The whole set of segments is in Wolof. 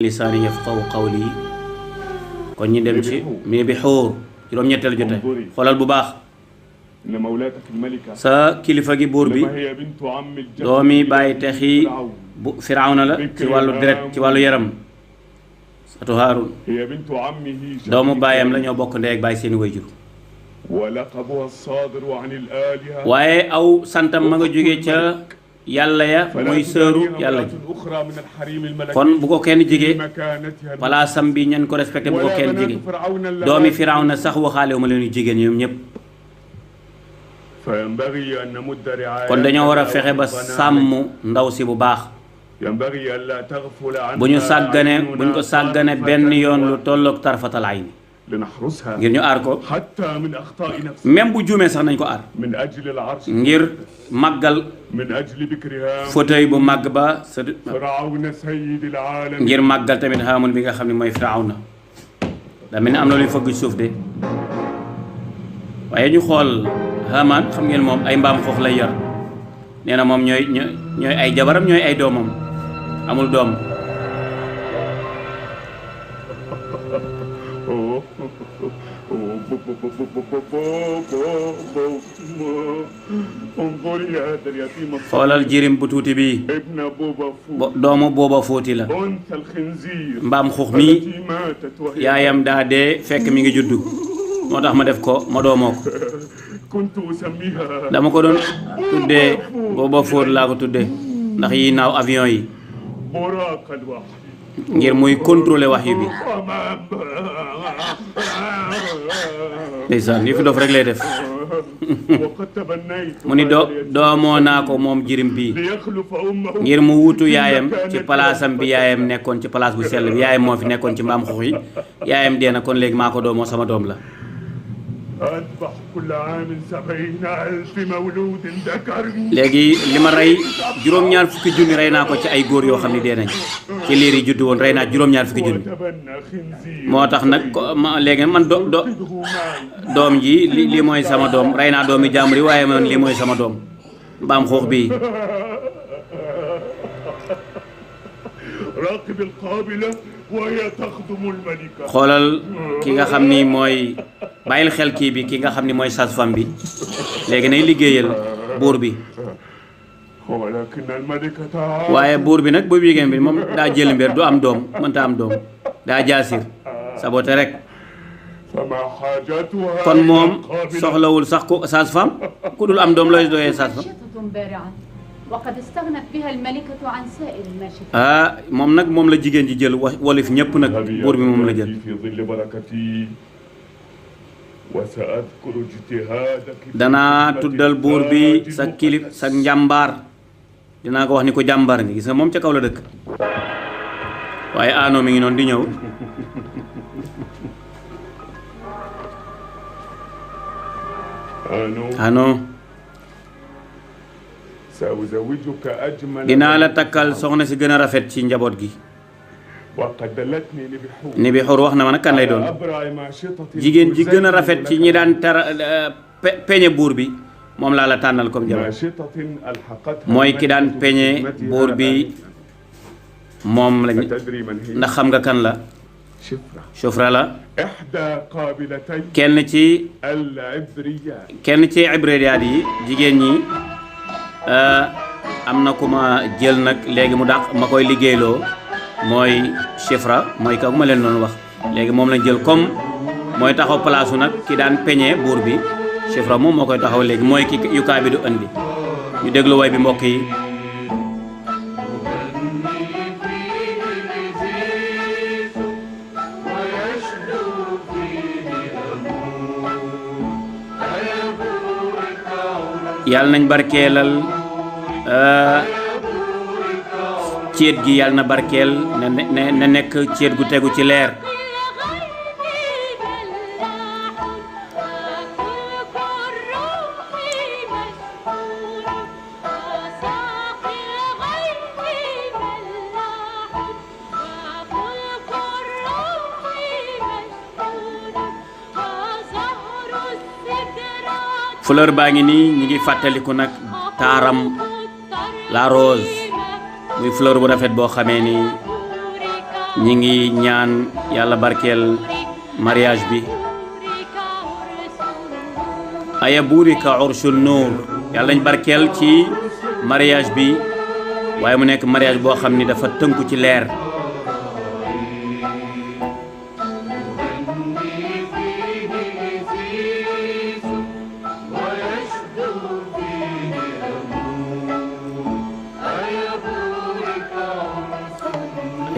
lisaani yafqahu qawli kon ñi dem ci mais bi xuur juróom-ñetteelu jote xoolal bu baax sa kilifa gi buur bi doomi bàyyi texi bu firawna la ci wàllu deret ci wàllu yaram satu haarun doomu baayam la ñoo bokk ndey ak bàyyi seeni wayjur waaye aw santam ma nga jóge ca yàlla ya mooy sëru yàlla ji kon bu ko kenn jege palaasam bi ñan ko respecté bu ko kenn jege doomi firawna sax waxaale ma leen jigéen ñoom ñëpp kon dañoo war a fexe ba sàmm ndaw si bu baax bu ñu ko sàggane benn yoon lu tolloog tarfatal ayni ngir ñu aar ko même bu juumee sax nañ ko aar ngir màggal fauteuil bu màgg ba ngir màggal tamit Haamun bi nga xam ne mooy Firawna da mel ni am na luy fëgg suuf de waaye ñu xool Haamaan xam ngeen moom ay mbaam xoox lay yor nee na moom ñooy ay jabaram ñooy ay doomam amul doom xoolal jirim bu tuuti bi doomu booba fóoti la mbaam xuux mi yaayam daa dee fekk mi ngi juddu moo tax ma def ko ma doomoo ko dama ko doon tuddee booba fóot laa ko tuddee ndax yi naaw avion yi ngir muy contrôler wax yi bi ndeysaan yi fi dof rek lay def mu ni doomoo naa ko moom jirim bii ngir mu wutu yaayam ci palaasam bi yaayam nekkoon ci palaas bu sell bi yaayam moo fi nekkoon ci mbaam xux yi yaayam dee na kon léegi maa ko doomoo sama doom la léegi li ma rey juróom-ñaar fukki junni rey naa ko ci ay góor yoo xam ne dee nañ ci liir yi juddu woon rey naa juróom-ñaar fukki junni moo tax nag léegi man doom ji lii mooy sama doom rey naa doomi jàmbur yi waaye man lii mooy sama doom mbaam xuux bi xoolal ki nga xam ni mooy bàyyil xel kii bi ki nga xam ni mooy sage-femme bi léegi nay liggéeyal buur bi waaye buur bi nag boobu jigéen bi moom daa jël mbir du am doom mënta am doom daa jaasir sabote rek kon moom soxlawul sax ko sage-femme ku dul am doom looy doyee sage-femme moom nag moom la jigéen ji jël wolif ñëpp nag buur bi moom la jël danaa tuddal buur bi sa kilif sa njàmbaar dinaa ko wax ni ko jàmbaar ni gis nga moom ca kaw la dëkk waaye aanoo mi ngi noonu di ñëw aanoo dinaa la takkal soxna si gën a rafet ci njaboot gi ni bi xur wax na ma nag kan lay doon jigéen ji gën a rafet ci ñi daan peñe buur bi moom laa la tànnal comme jabar mooy ki daan peñe buur bi moom lañ ndax xam nga kan la Shufra la kenn ci ibriyaat yi jigéen ñi am na ku ma jël nag léegi mu dàq ma koy liggéeyloo mooy Shufra mooy ka ma leen doon wax léegi moom lañ jël comme mooy taxaw palaasu nag ki daan peñe buur bi Shufra moom moo koy taxaw léegi mooy ki yukaa bi du andi ñu déglu way bi mbokk yi yàlla nañ barkeelal céet gi yàlla na barkeel na nekk céet gu tegu ci leer fleur baa ngi nii ñi ngi fàttaliku nag taaram la rose muy fleur bu rafet boo xamee ni ñi ngi ñaan yàlla barkeel mariage bi aya burika urshun nuur yàlla nañ barkeel ci mariage bi waaye mu nekk mariage boo xam ni dafa tënku ci leer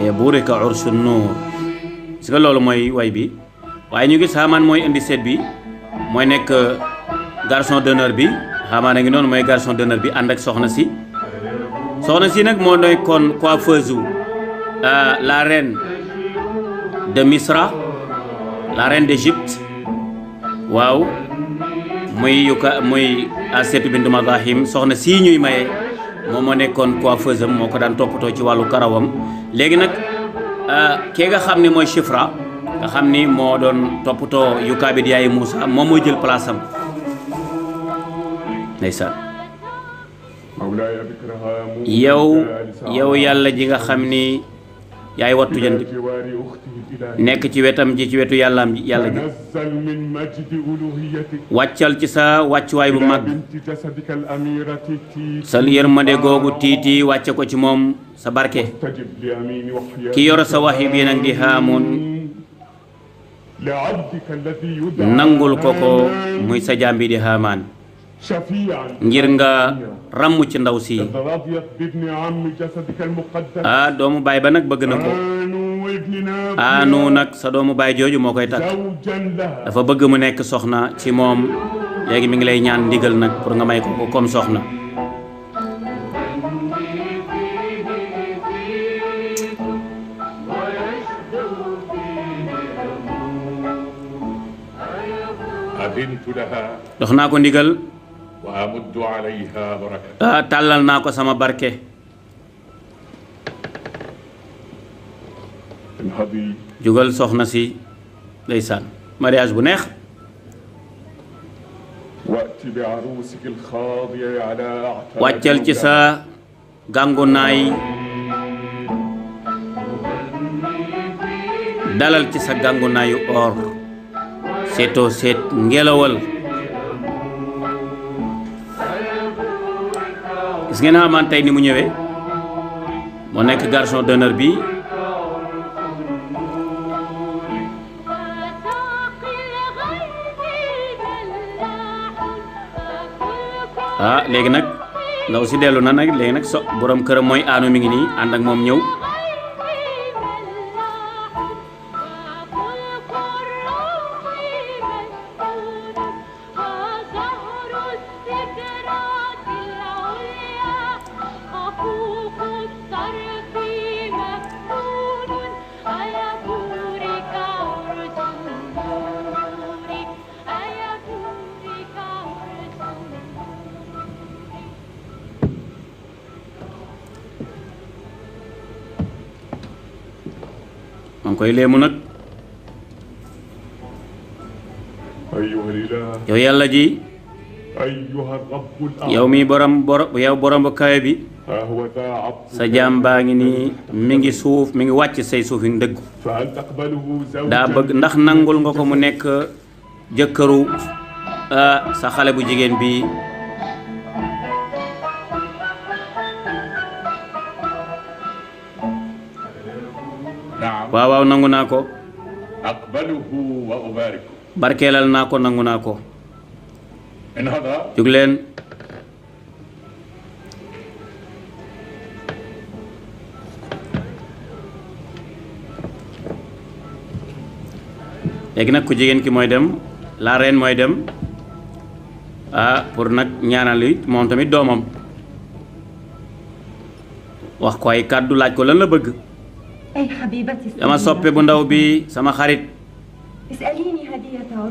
aya burika urshun nuur si nga loolu mooy way bi waaye ñu gis Haamaan mooy indi seet bi mooy nekk garçon d'honneur bi Haamaan a ngi noonu mooy garçon d'honneur bi ànd ak soxna si nag moo nekkoon coiffeuse la reine de Misra la reine d'Égypte waaw muy Asiyatu bintu Mazahim soxna si ñuy maye moom moo nekkoon coiffeuse am moo ko daan toppatoo ci wàllu karawam léegi nag kee nga xam ne mooy Chifra nga xam ni moo doon toppatoo Yukaabid yaayi Moussa moom mooy jël place am ndeysaan yow yàlla ji nga xam ni yaay wattu jant nekk ci wetam ji ci wetu yàlla ji wàccal ci sa wàccuwaay bu mag sa yërmande googu tiiti wàcce ko ci moom sa barke ki yor sa wax yi bii nag di Haamun nangul ko muy sa jaam bi di Haamaan ngir nga ràmm ci ndaw si doomu baay ba nag bëgg na ko aanu nag sa doomu baay jooju moo koy takk dafa bëgg mu nekk soxna ci moom léegi mi ngi lay ñaan ndigal nag pour nga may ko comme soxna dox naa ko ndigal tàllal naa ko sama barke jugal soxna si ndeysaan mariage bu neex wàccal ci sa gàngunaay dalal ci sa gàngunaayu or seetoo seet ngelawal gis ngeen Haamaan tey ni mu ñëwee moo nekk garçon d'honneur bi léegi nag ndaw si dellu na nag léegi nag borom këram mooy aanu mi ngi nii ànd ak moom ñëw koy léemu nag yow yàlla ji yow mi borom bu kawe bi sa jaam baa ngi nii mi ngi suuf mi ngi wàcc say suuf yi dëgg daa bëgg ndax nangul nga ko mu nekk jëkkëru sa xale bu jigéen bi waaw waaw nangu naa ko barkeelal naa ko nangu naa ko jug leen léegi nag ku jigéen ki mooy dem la reine mooy dem pour nag ñaanal it moom tamit doomam wax ko ay kàddu laaj ko lan la bëgg sama soppe bu ndaw bi sama xarit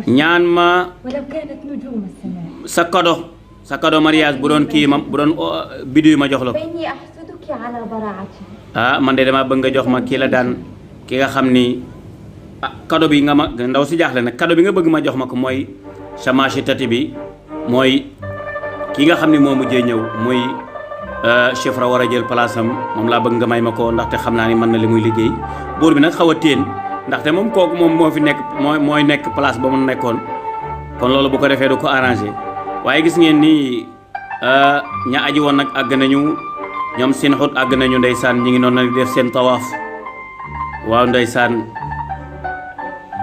ñaan ma sa kado mariage bu doon kii ma bu doon biddiw ma jox la ko man de dama bëgg nga jox ma kii la daan ki nga xam ni kado bi nga ma ndaw si jaaxle nag kado bi nga bëgg ma jox ma ko mooy sama tati bi mooy ki nga xam ni moo mujjee ñëw muy chefra war a jël place am moom laa bëgg nga may ma ko ndaxte xam naa ni mën na li muy liggéey buur bi nag xaw a téen ndaxte moom kooku moom moo fi nekk mooy nekk place ba mu nekkoon kon loolu bu ko defee du ko arrangé waaye gis ngeen ni ña aji woon nag àgg nañu ñoom seen xut àgg nañu ndeysaan ñi ngi noonu nag def seen tawaaf waaw ndeysaan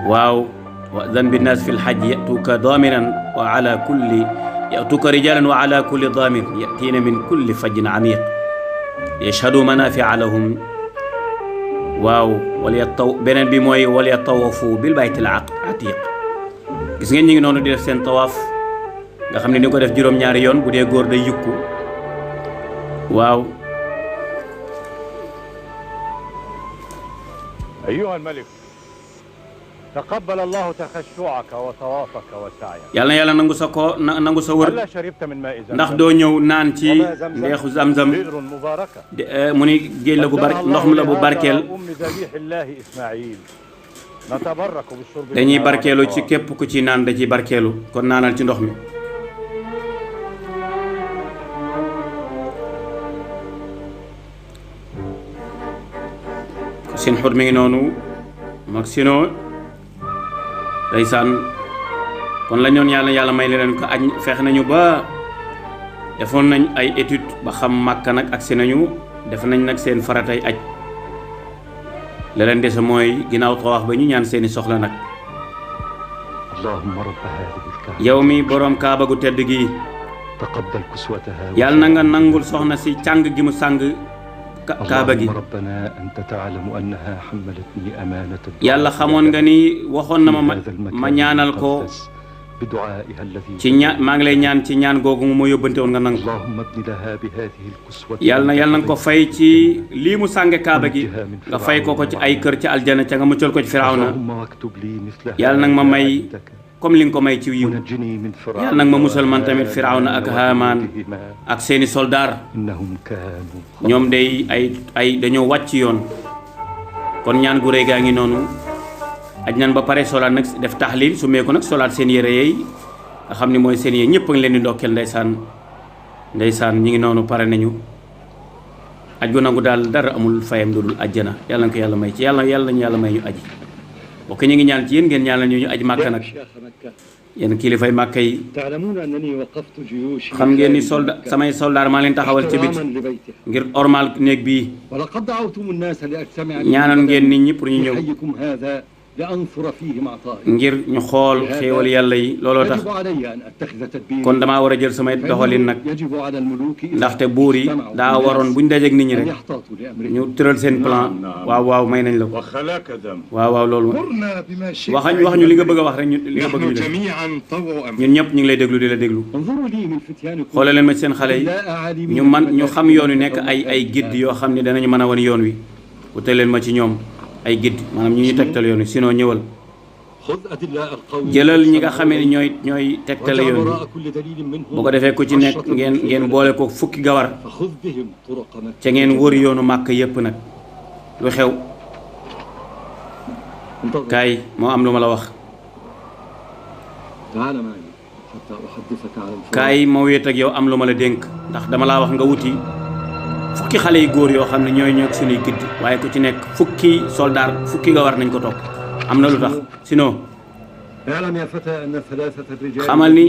waaw wa dan bi naas fi lxaj yatuuka daamiran wa ala kulli yatuuka rijalan wa ala kulli daamir yatiina min kulli fajjin amiq yashhadu manafia lahum waaw beneen bi mooy wal yatawafu bil baytil atiq gis ngeen ñi ngi noonu di def seen tawaaf nga xam ne ni ko def juróom-ñaari yoon bu dee góor day yukku waaw أيها الملك تقبل الله تخشعك وطوافك وسعيك yàlla na yàlla nangu sa wër هلا شربت من ماء زمزم ndax doo ñëw naan ci ndeexu zamzam بئر مباركة mu ni géej la gu ndox mi la bu barkeel أم ذبيح الله إسماعيل نتبرك بالشرب dañuy barkeelu ci képp ku ci naan da ciy barkeelu kon naanal ci ndox mi seen xut mi ngi noonu mag sino ndeysaan kon la ñoon yàlla may leen ko aj feex nañu ba defoon nañ ay étude ba xam Màkka nag agsi nañu def nañ nag seen faratay aj la leen dese mooy ginnaaw tawaaf ba ñu ñaan seeni soxla nag yow mi boroom kaaba gu tedd gi yàlla na nga nangul soxna si càng gi mu sàng kaaba gi yàlla xamoon nga ni waxoon na ma ñaanal ko ci maa ngi lay ñaan ci ñaan googu mu ma yóbbante woon nga nangu yàlla na nga ko fay ci lii mu sànge kaaba gi nga fay ko ci ay kër ci aljana ca nga muccal ko ci firawna yàlla nag ma may comme li nga ko may ci yiw yàlla nag ma musal man tamit firawna ak haamaan ak seeni soldaar ñoom day ay dañoo wàcc yoon kon ñaan gu réy gaa ngi noonu aj nan ba pare solaat nag def taxlil su meeku nag solaat seen yére yeey nga xam ne mooy seen yére ñëpp a ngi leen di ndokkeel ndeysaan ñi ngi noonu pare nañu aj gu nangu daal dara amul fayam lu dul ajjana yàlla na ko yàlla may ci yàlla nañu yàlla may ñu aji bokk ñu ngi ñaan ci yéen ngeen ñaan ñu aj màkka nag yéen kilifay màkka yi xam ngeen ni samay soldaar maa leen taxawal ci biti ngir ormal néeg bii ñaanal ngeen nit ñi pour ñu ñëw ngir ñu xool xéewal yàlla yi looloo tax kon damaa war a jël samay doxalin nag ndaxte buur yi daa waroon buñ dajeeg nit ñi rek ñu tëral seen plan waaw may nañ la ko waaw loolu wax ñu li nga bëgg a wax rek li nga bëgg ñu def ñun ñëpp ñu ngi lay déglu di la déglu xoole leen ma ci seen xale yi ñu xam yoon wi nekk ay guide yoo xam ne danañu mën a wan yoon wi wute leen ma ci ñoom ay guide maanaam ñu tegtal yoon wi sinon ñëwal jëlal ñi nga xamee ni ñooy tegtal yoon wi bu ko defee ku ci nekk ngeen boole ko fukki gawar ca ngeen wër yoonu màkk yépp nag lu xew kaay moo am lu ma la wax kaay ma wéet ak yow am lu ma la dénk ndax dama laa wax nga wuti fukki xale yu góor yoo xam ne ñooy ñëw suñuy gidd waaye ku ci nekk fukki soldaar fukki nga war nañ ko topp am na lu tax sinon xamal ni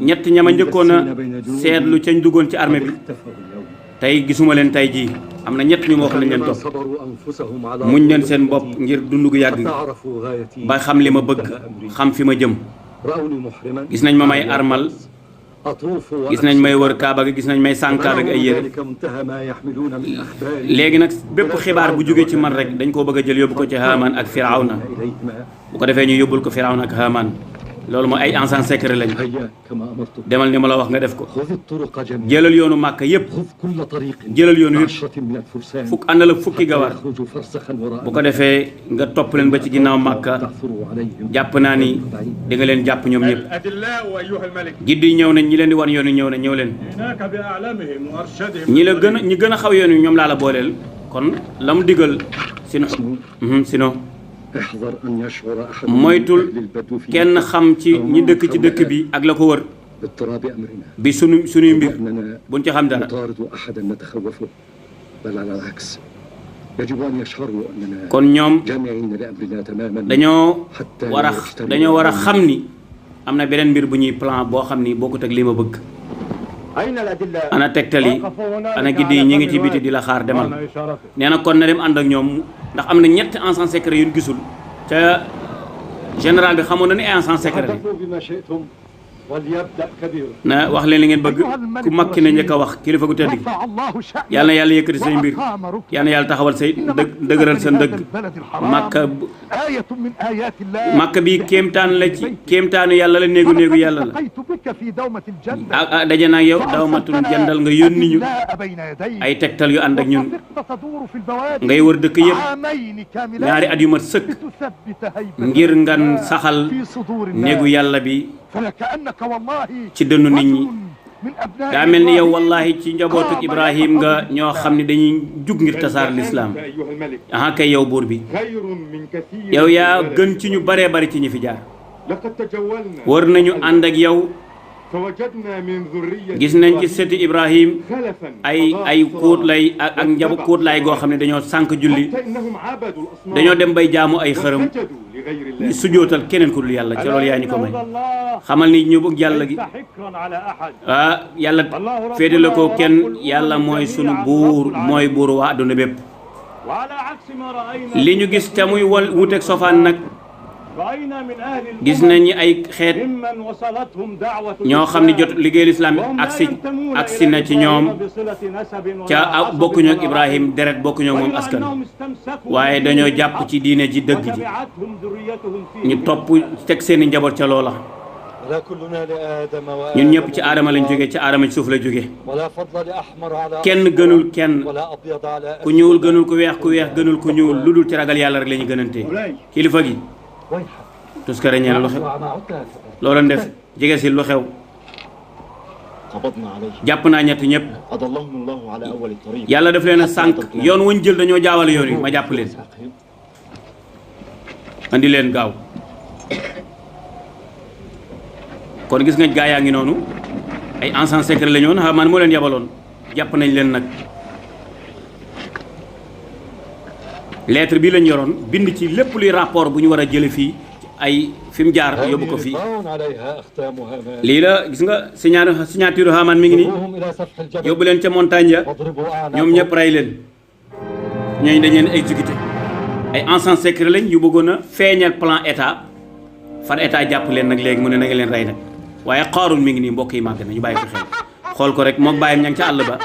ñett ñama njëkkoon a seetlu cañ duggoon ci armée bi tey gisuma leen tey jii am na ñett ñu ma wax lañ leen topp muñ leen seen bopp ngir dund gu yàgg ba xam li ma bëgg xam fi ma jëm gis nañ ma may armal gis nañ may wër kaaba gi gis nañ may sànq kaaba gi ay yére léegi nag bépp xibaar bu jógee ci man rek dañ koo bëgg a jël yóbbu ko ci Haamaan ak Firawna bu ko defee ñu yóbbul ko Firawna ak Haamaan loolu mooy ay agents secret lañ demal ni ma la wax nga def ko jëlal yoonu Màkka yépp jëlal yoonu yépp àndal ak fukki gawar bu ko defee nga topp leen ba ci ginnaaw Màkka jàpp naa ni di nga leen jàpp ñoom ñëpp giddi yi ñëw nañ ñi leen di wan yoon wi ñëw leen ñi gën a xaw yoon wi ñoom laa la booleel kon la mu digal sinon moytul kenn xam ci ñi dëkk ci dëkk bi ak la ko wër باضطراب أمرنا bi sunuy mbir لأننا buñ ci xam dara نطارد أحدا نتخوفه بل على العكس يجب أن يشعروا أننا kon ñoom جامعين لأمرنا تماما dañoo war a xam ni am na beneen mbir bu ñuy plan boo xam ni bokkut ak li ma bëgg. ana tegtal yi ana giddi yi ñi ngi ci biti di la xaar demal. nee na kon na dem ànd ak ñoom ndax am na ñetti agents secrets yu ñu gisul ca général bi xamoon na ni ay agents secrets la. na wax leen li ngeen bëgg ku makki na njëkk a wax kilifa gu tedd gi yàlla na yàlla yëkkati say mbir yàlla na yàlla taxawal say dëgëral sa ndëgg makka bi kéemtaan la ci kéemtaanu yàlla la néegu yàlla la ak daje naa yow dawmatul jandal nga yónni ñu ay tegtal yu ànd ak ñun ngay wër dëkk yëpp ñaari at yu mat sëkk ngir ngan saxal néegu yàlla bi ci dënnu nit ñi daa mel ni yow wallahi ci njabootu Ibrahim nga ñoo xam ne dañuy jug ngir tasaar lislaam aha kay yow buur bi yow yaa gën ci ñu baree bari ci ñi fi jaar war nañu ànd ak yow gis nañ ci sëti Ibrahim ay kuut lay ak njabu kuut lay goo xam ne dañoo sànk julli dañoo dem bay jaamu ay xërëm di sujootal keneen ku dul yàlla ca loolu yaa ñu ko may xamal ni ñu bëgg yàlla gi yàlla féete la ko kenn yàlla mooy sunu buur mooy buur waa adduna bépp li ñu gis te muy wuteeg sofaan nag gis nañu ay xeet ñoo xam ne jot liggéey lislaam agsi na ci ñoom ca bokkuñu ak Ibrahim deret bokkuñu ak moom askan waaye dañoo jàpp ci diine ji dëgg ji ñu topp teg seeni njaboot ca loola ñun ñëpp ci aadama lañ jógee ci aadama ci suuf la jógee kenn gënul kenn ku ñuul gënul ku weex gënul ku ñuul lu dul ci ragal yàlla rek la ñu gënantee kilifa gi tuskare ñeel lu xew looloon def jege si lu xew jàpp naa ñett ñëpp yàlla daf leen a sànq yoon wañ jël dañoo jaawale yoon yi ma jàpp leen andi leen gaaw kon gis nga gaa yaa ngi noonu ay agents secrets la ñoon man moo leen yabaloon jàpp nañ leen nag lettre bi lañ yoroon bind ci lépp luy rapport bu ñu war a jële fii ay fi mu jaar yóbbu ko fii lii la gis nga signature Haamaan mi ngi nii yóbbu leen ca montagne ya ñoom ñëpp rey leen ñooñu dañ leen exécuté ay agents secrets lañ yu bëggoon a feeñal plan état far état jàpp leen nag léegi mu ne na nga leen rey nag waaye Qaaruun mi ngi nii mbokk yi màgg na ñu bàyyi ko xel xool ko rek mook bàyyam ña ngi ca àll ba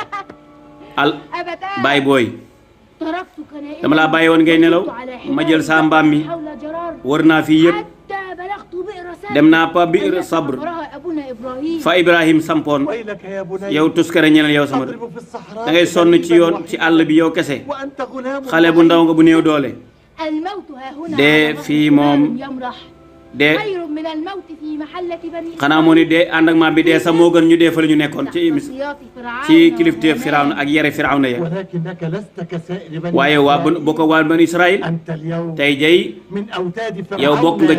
bàyyi booy dama laa bàyyi woon ngay nelaw ma jël saa mbaam mi wër naa fii yëpp dem naa pa biir sabr fa Ibrahim sampoon yow tuskare ñeneen yow sama da ngay sonn ci yoon ci àll bi yow kese xale bu ndaw nga bu néew doole dee fii moom dee xanaa moo ni dee ànd ak maam bi dee sax moo gën ñu dee fa la ñu nekkoon ci kilifteef Firawna ak yere Firawna ya waaye waa bani Israël tey jay yow bokk nga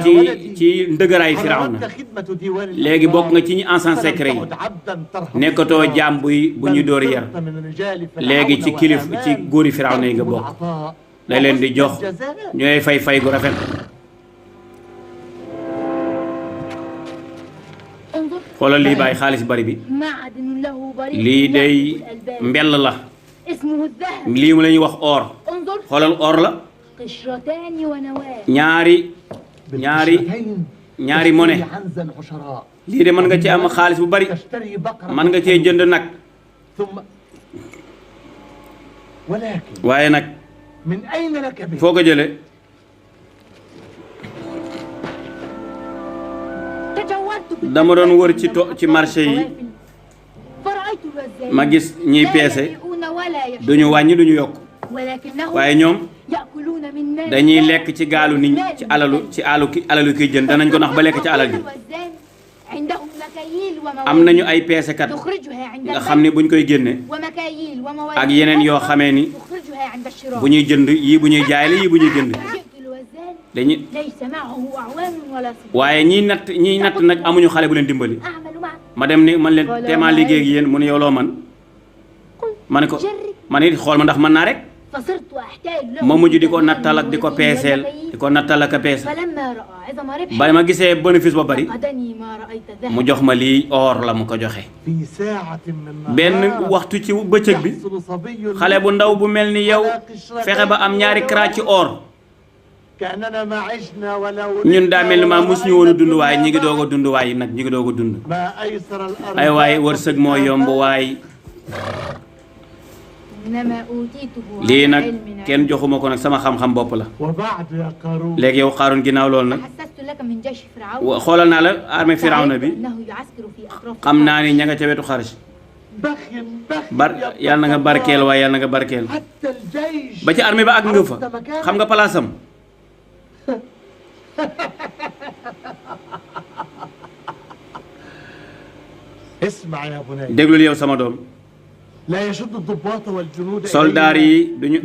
ci ndëgëraay Firawna léegi bokk nga ci ñi agents secrets yi nekkatoo jaam bu ñu door yar léegi ci ci góori Firawna yi nga bokk lay leen di jox ñooy fay gu rafet xoolal lii bàyyi xaalis bari bi lii day mbell la lii mu la ñuy wax or xoolal or la ñaari monnaie lii de mën nga ci am xaalis bu bari mën nga cee jënd nag waaye nag foo ko jële dama doon wër ci marché yi ma gis ñiy peese duñu wàññi duñu yokk waaye ñoom dañuy lekk ci gaalu nit ñi ci alalu kiy jën danañ ko nax ba lekk ci alal ji am nañu ay peesekat nga xam ne buñ koy génne ak yeneen yoo xamee ni bu ñuy jënd yii bu ñuy jaay la yii bu ñuy jënd waaye ñiy natt nag amuñu xale bu leen dimbali ma dem ni man leen teemaa liggéey ak yéen mu ne yow loo man ma ne ko man it xool ma ndax mën naa rek ma mujj di ko nattal ak di ko peeseel di ko nattal ak a peese ba ma gisee bénéfice ba bari mu jox ma lii or la mu ko joxe benn waxtu ci bëccëg bi xale bu ndaw bu mel ni yow fexe ba am ñaari kara ci or ñun daa mel ni maa mus ñu woon a dund waaye ñi ngi doog a dund waaye nag ñi ngi doog a dund ay waaye wërsëg moo yomb waay lii nag kenn joxuma ko nag sama xam-xam bopp la léegi yow Qaaruun ginnaaw loolu nag xoolal naa la armée Firawna bi xam naa ni ña nga ca wetu xaris yàlla na nga barkeel waaye yàlla na nga barkeel ba ci armée ba ak nga fa xam nga palaasam déglul yow sama doom soldaar yi duñu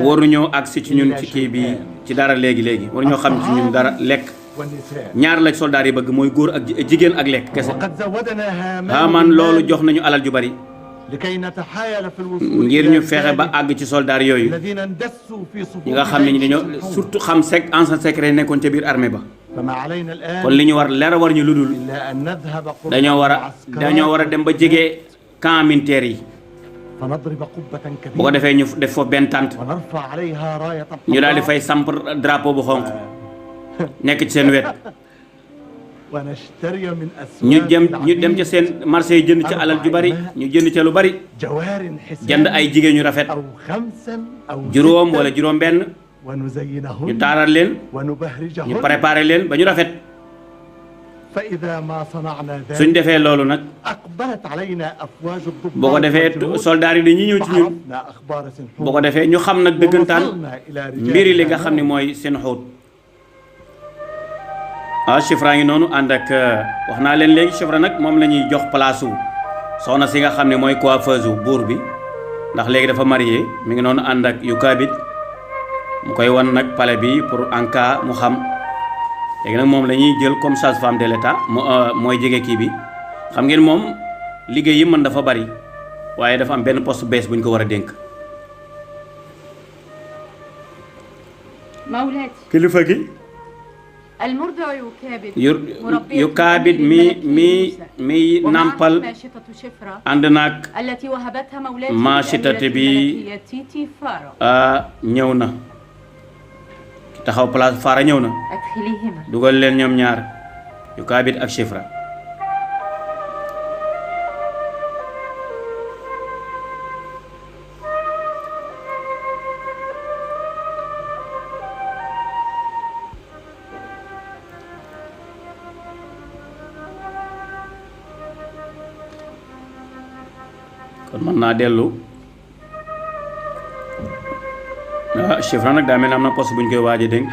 waruñoo agsi ci ñun ci kii bi ci dara léegi waruñoo xam ci ñun dara lekk ñaar la soldaar yi bëgg mooy góor ak jigéen ak lekk kese Haamaan loolu jox nañu alal ju bari ngir ñu fexe ba àgg ci soldaar yooyu ñi nga xam ne ñi dañoo surtout xam ancien secret nekkoon ca biir armée ba kon li ñu war leer war ñu lu dul dañoo war a dem ba jege camp militaire yi bu ko defee ñu def foofu benn tànt ñu daal di fay samp drapeau bu xonq nekk ci seen wet ñu dem ca seen marché yi jënd ca alal ju bari ñu jënd ca lu bari jënd ay jigéen ñu rafet juróom wala juróom benn ñu taaral leen ñu préparé leen ba ñu rafet suñ defee loolu nag boo ko defee soldaar yi dañuy ñëw ci ñun boo ko defee ñu xam nag dëggantaan mbiri li nga xam ne mooy seen xóot Chifra ngi noonu ànd ak wax naa leen léegi Chifra nag moom la ñuy jox place wu soxna si nga xam ne mooy coiffeuse wu buur bi ndax léegi dafa marié mi ngi noonu ànd ak Yukaabid mu koy wan nag palais bi pour en cas mu xam léegi nag moom la ñuy jël comme sage-femme de l'État mooy jege kii bi xam ngeen moom liggéey yi mën dafa bari waaye dafa am benn poste bees bu ñu ko war a dénk. kilifa gi. Yukaabid mi nampal ànd naag Maachitati bi ñëw na taxaw place Faara ñëw na dugal leen ñoom ñaar Yukaabid ak Chifra kon mën naa dellu Chifra nag daa mel ne am na poste bu ñu koy waaj a dénk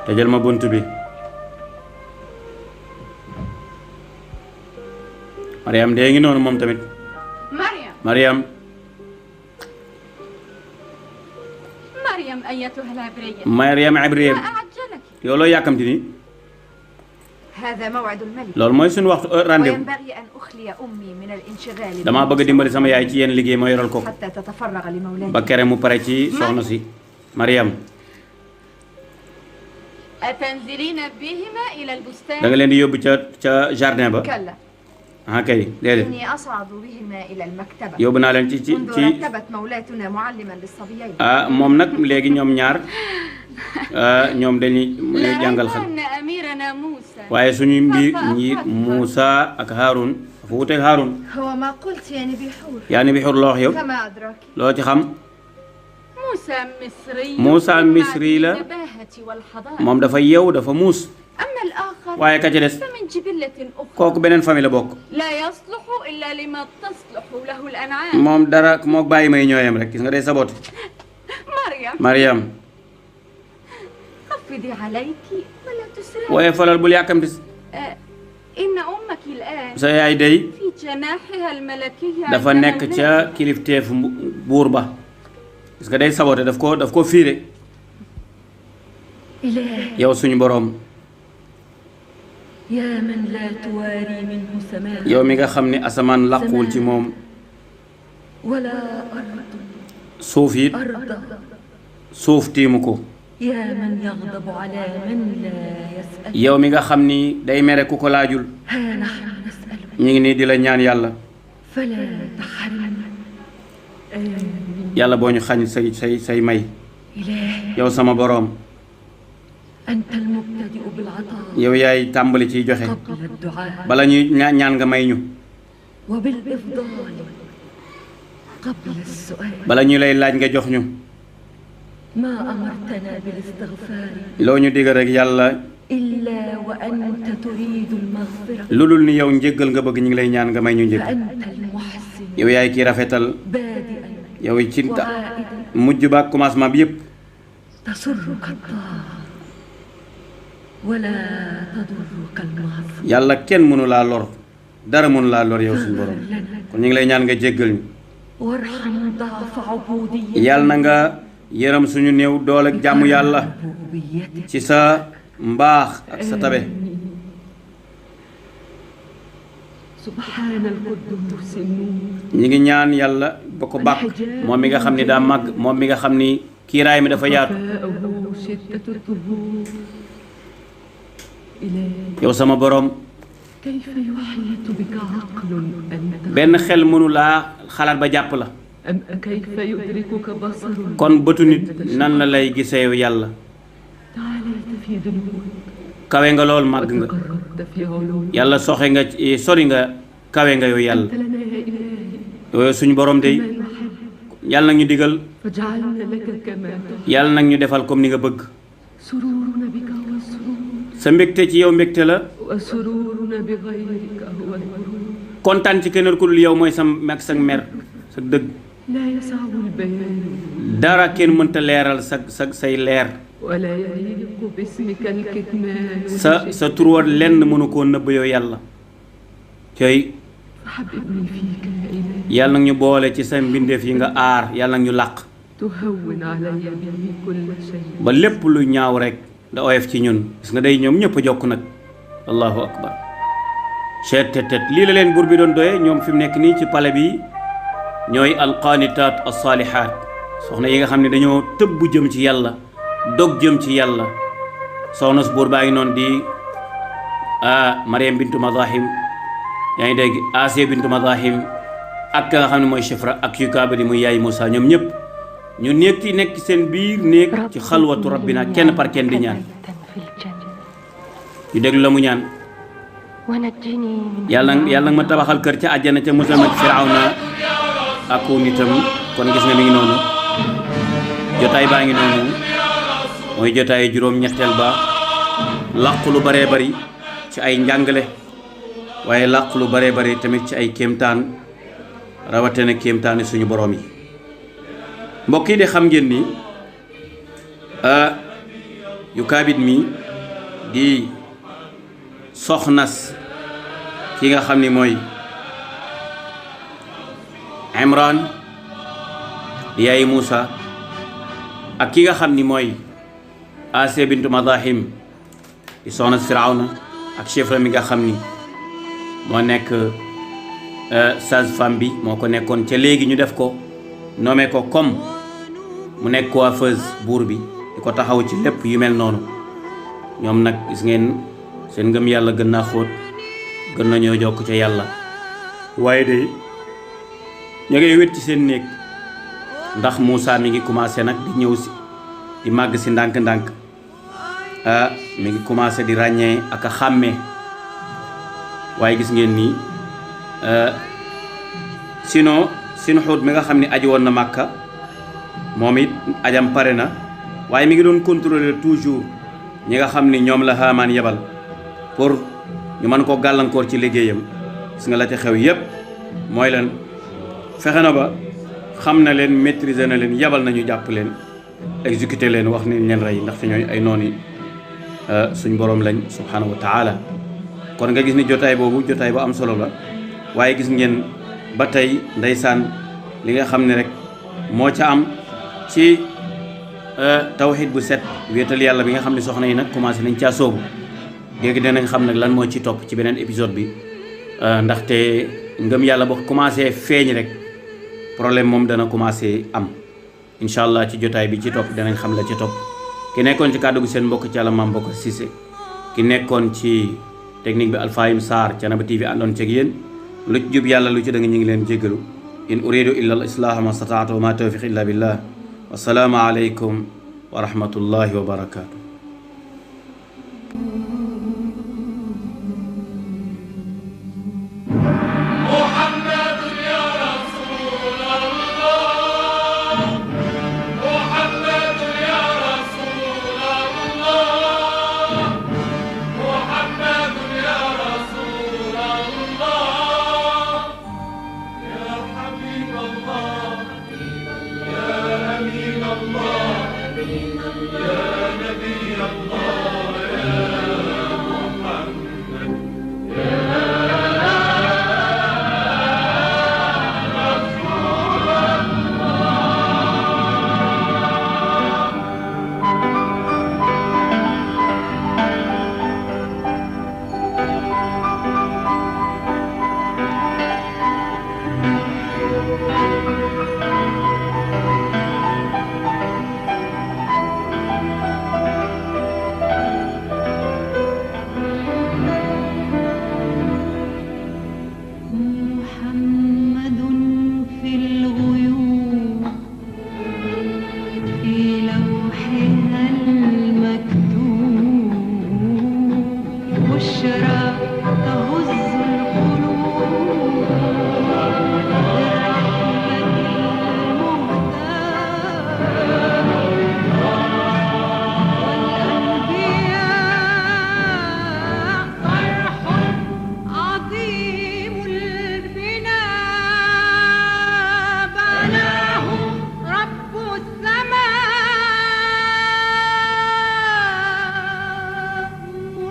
tëjal ma bunt bi Mariam dee ngi noonu moom tamit Mariam Ibriya yow loo yàkkamti nii loolu mooy suñu waxtu rendez-vous damaa bëgg a dimbali sama yaay ci yenn liggéey ma yoral ko ba kere mu pare ci soxna si Mariam da nga leen di yóbbu ca jardin ba ah kay déedéet yóbbu naa leen ci moom nag léegi ñoom ñaar ñoom dañuy jàngal xel waaye suñu njiit Muusa ak Haarun dafa wuteeg Haarun yaa ni bi xur loo wax yow loo ci xam Muusa Misri la moom dafa yew dafa muus waaye ka ca des kooku beneen famille la bokk moom dara moo bàyyi may ñooyam rek gis nga day sabote Mariam waaye falal bul yàkkamti sa yaay day dafa nekk ca kilifteef buur ba gis nga day sabote daf ko fiire yow suñu boroom يا من لا تواري منه سماء yow mi nga xam ne asamaan làquwul ci moom ولا أرض suuf it أرض suuf tiimu ko يا من يغضب على من لا يسأل yow mi nga xam ni day mere ku ko laajul ها نحن نسأل ñu ngi nii di la ñaan yàlla فلا تحرمنا آمين yàlla boo ñu xañ say may إلهي yow sama boroom أنت المبتدئ بالعطاء yow yaay tàmbali ciy joxe قبل الدعاء bala ñuy ñaan nga may ñu وبالإفضال قبل السؤال bala ñu lay laaj nga jox ñu ما أمرتنا بالاستغفار loo ñu digal rek yàlla إلا وأنت تريد المغفرة lu dul ni yow njéggal nga bëgg ñu ngi lay ñaan nga may ñu njéggal فأنت المحسن yow yaay kii rafetal بادئا yow ci وعائدا mujj ba ak commencement bi yépp تسرك الطاعة ولا تضرك المعصية yàlla kenn mënu laa lor dara mënu laa lor yow suñu borom kon ñu ngi lay ñaan nga jéggal ñu وارحم ضعف عبوديتنا yàlla na nga yërëm suñu néew doole ak jàmm yàlla ربوبيتك ci sa mbaax ak sa tabe سبحان القدوس النور ñi ngi ñaan yàlla ba ko bàkk moom mi nga xam ni daa màgg moom mi nga xam ni kiiraay mi dafa yaatu وفاءه شدة الظهور إلهي yow sama borom كيف يحيط بك عقل أنت benn xel mënu laa xalaat ba jàpp la أم كيف يدركك بصر kon bëtu nit nan la lay gisee yow yàlla تعاليت في ذنوبك kawe nga lool màgg nga وتقربت في علومك yàlla soxe nga sori nga kawe nga yow yàlla أنت لنا يا إلهي yow suñu borom day ما نحب yàlla nag ñu digal فاجعلنا لك كما تحب yàlla nag ñu defal comme ni nga bëgg سرورنا بك هو السرور sa mbégte ci yow mbégte la وسرورنا بغيرك هو الغرور kontaan ci keneen ku dul yow mooy sa meg sa mer sa dëgg لا يسع البيان dara kenn mënta leeral say leer ولا يليق باسمك الكتمان sa turwa lenn mënu koo nëbb yow yàlla cey فحببني فيك يا إلهي yàlla nag ñu boole ci sa mbindeef yi nga aar yàlla nag ñu làq تهون علي به كل شيء ba lépp lu ñaaw rek da oyof ci ñun gis nga day ñoom ñëpp a jokk nag allahu akbar cheet tet lii la leen buur bi doon doye ñoom fi mu nekk nii ci pale bi ñooy alqaanitaat alsaalihaat soxna yi nga xam ne dañoo tëbb jëm ci yàlla dog jëm ci yàlla soxna su buur baa ngi noonu di Mariam bintu Madahim yaa ngi dégg Asiya bintu Madahim ak ka nga xam ne mooy Shifra ak Yukaaba di muy yaay Moussa ñoom ñëpp ñu nekk seen biir néeg ci xalwatu rabbina kenn par kenn di ñaan ñu déglu la mu ñaan yàlla nag ma tabaxal kër ca àjjana ca musal ma ci Firawna ak nitam kon gis nga mi ngi noonu jotaay baa ngi noonu mooy jotaay juróom-ñetteel ba làq lu baree bari ci ay njàngale waaye làq lu baree bari tamit ci ay kéemtaan rawatina kéemtaani suñu borom yi mbokk yi de xam ngeen ni Yukaabid mi di soxnas ki nga xam ni mooy Imran di yaay Muusa ak ki nga xam ni mooy Asiya bintu Madahim di soxnas Firawna ak Shifra mi nga xam ni moo nekk sage-femme bi moo ko nekkoon ca léegi ñu def ko nommé ko comme mu nekk coiffeuse buur bi di ko taxaw ci lépp yu mel noonu ñoom nag gis ngeen seen ngëm yàlla gën naa xóot gën nañoo jokk ca yàlla waaye de ñu ngay wét ci seen néeg ndax Moussa mi ngi commencé nag di ñëw si di màgg si ndànk-ndànk mi ngi commencé di ràññee ak a xàmmee waaye gis ngeen nii sinon sin xóot mi nga xam ne aji woon na Màkka moom it ajam pare na waaye mi ngi doon contrôler toujours ñi nga xam ni ñoom la Haamaan yebal pour ñu mën ko gàllankoor ci liggéeyam gis nga la ca xew yépp mooy leen fexe na ba xam na leen maîtriser na leen yebal nañu jàpp leen exécuter leen wax ni leen rey ndaxte ñooy ay nooni suñ borom lañ subhanahu wa taala kon nga gis ni jotaay boobu jotaay bu am solo la waaye gis ngeen ba tey ndeysaan li nga xam ne rek moo ca am ci tawxiid bu set wéetal yàlla bi nga xam ne soxna yi nag commencé nañ caa soobu léegi danañ xam nag lan moo ci topp ci beneen épisode bi ndaxte ngëm yàlla boo commencé feeñ rek problème moom dana commencé am incha allah ci jotaay bi ci topp danañ xam la ci topp ki nekkoon ci kàddu gi seen mbokk ci Yàlla Mame Bokar Cissé ki nekkoon ci technique bi Alfahim Sarr Thiénaba TV àndoon ceeg yéen lu ci jub yàlla lu ci da nga ñu ngi leen jéggalu in uridu illa al islaha ma stataatu wa ma tawfiq illa billah wa salaamu alaykum wa rahmatullahi wa barakatuh.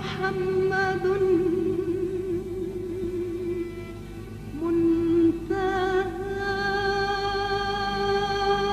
محمد